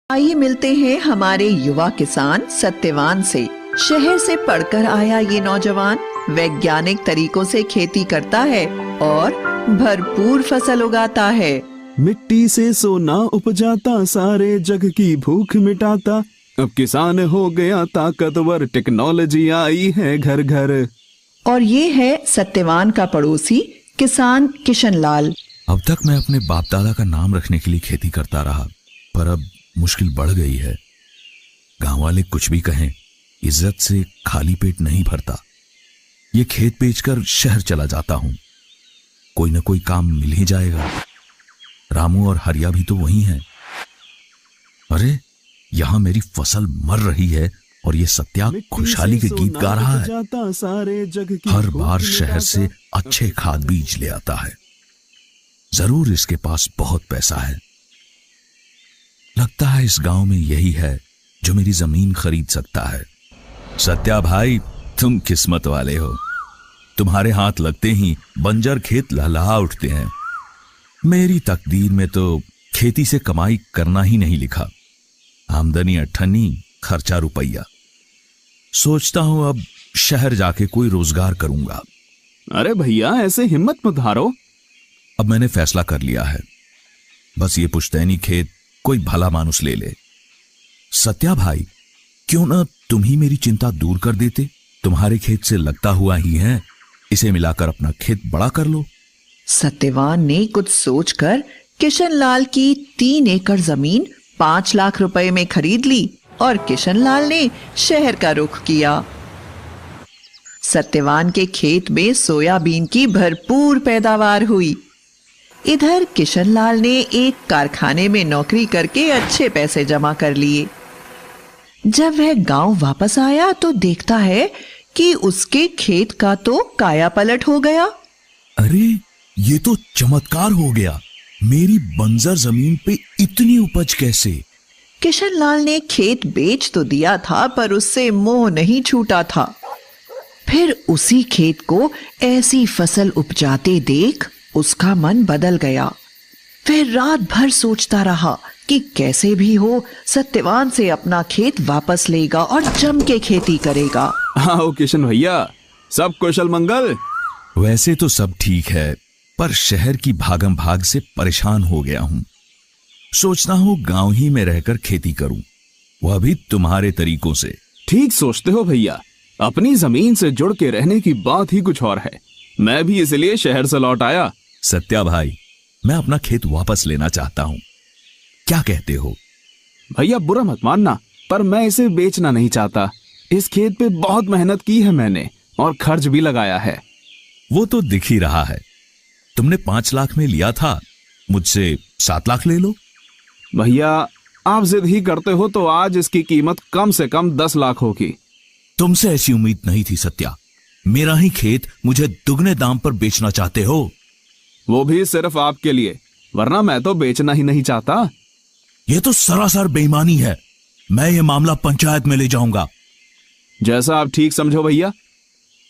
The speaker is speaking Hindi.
आइए मिलते हैं हमारे युवा किसान सत्यवान से। शहर से पढ़कर आया ये नौजवान वैज्ञानिक तरीकों से खेती करता है और भरपूर फसल उगाता है। मिट्टी से सोना उपजाता, सारे जग की भूख मिटाता। अब किसान हो गया ताकतवर, टेक्नोलॉजी आई है घर घर। और ये है सत्यवान का पड़ोसी किसान किशन लाल। अब तक मैं अपने बाप दादा का नाम रखने के लिए खेती करता रहा, पर अब मुश्किल बढ़ गई है। गांव वाले कुछ भी कहें, इज्जत से खाली पेट नहीं भरता। ये खेत बेचकर शहर चला जाता हूं, कोई ना कोई काम मिल ही जाएगा। रामू और हरिया भी तो वही हैं। अरे यहां मेरी फसल मर रही है और ये सत्या खुशहाली के गीत गा रहा है। हर बार शहर से अच्छे खाद बीज ले आता है। जरूर इसके पास बहुत पैसा है। लगता है इस गांव में यही है जो मेरी जमीन खरीद सकता है। सत्या भाई, तुम किस्मत वाले हो। तुम्हारे हाथ लगते ही बंजर खेत लहलहा उठते हैं। मेरी तकदीर में तो खेती से कमाई करना ही नहीं लिखा। आमदनी अठन्नी, खर्चा रुपया। सोचता हूं अब शहर जाके कोई रोजगार करूंगा। अरे भैया, ऐसे हिम्मत मत हारो। अब मैंने फैसला कर लिया है, बस ये पुश्तैनी खेत कोई भला मानुस ले ले। सत्या भाई, क्यों ना तुम ही मेरी चिंता दूर कर देते। तुम्हारे खेत से लगता हुआ ही है, इसे मिलाकर अपना खेत बड़ा कर लो। सत्यवान ने कुछ सोचकर किशन लाल की 3 एकड़ जमीन 5 लाख रुपए में खरीद ली और किशन लाल ने शहर का रुख किया। सत्यवान के खेत में सोयाबीन की भरपूर पैदावार हुई। इधर किशन लाल ने एक कारखाने में नौकरी करके अच्छे पैसे जमा कर लिए। जब वह गांव वापस आया तो देखता है कि उसके खेत का तो काया पलट हो गया। अरे ये तो चमत्कार हो गया। मेरी बंजर जमीन पे इतनी उपज कैसे? किशन लाल ने खेत बेच तो दिया था, पर उससे मोह नहीं छूटा था। फिर उसी खेत को ऐसी फसल उपजाते देख उसका मन बदल गया। फिर रात भर सोचता रहा कि कैसे भी हो सत्यवान से अपना खेत वापस लेगा और जम के खेती करेगा। आओ किशन भैया, सब कुशल मंगल। वैसे तो सब ठीक है, पर शहर की भागम भाग से परेशान हो गया हूं। सोचता हूं गांव ही में रहकर खेती करूं, वह भी तुम्हारे तरीकों से। ठीक सोचते हो भैया, अपनी जमीन से जुड़ के रहने की बात ही कुछ और है। मैं भी इसलिए शहर से लौट आया। सत्या भाई, मैं अपना खेत वापस लेना चाहता हूं, क्या कहते हो? भैया बुरा मत मानना, पर मैं इसे बेचना नहीं चाहता। इस खेत पे बहुत मेहनत की है मैंने और खर्च भी लगाया है। वो तो दिख ही रहा है। तुमने 5 लाख में लिया था, मुझसे 7 लाख ले लो। भैया आप जिद ही करते हो तो आज इसकी कीमत कम से कम 10 लाख होगी। तुमसे ऐसी उम्मीद नहीं थी सत्या। मेरा ही खेत मुझे दुगने दाम पर बेचना चाहते हो? वो भी सिर्फ आपके लिए, वरना मैं तो बेचना ही नहीं चाहता। यह तो सरासर बेईमानी है। मैं ये मामला पंचायत में ले जाऊंगा। जैसा आप ठीक समझो भैया।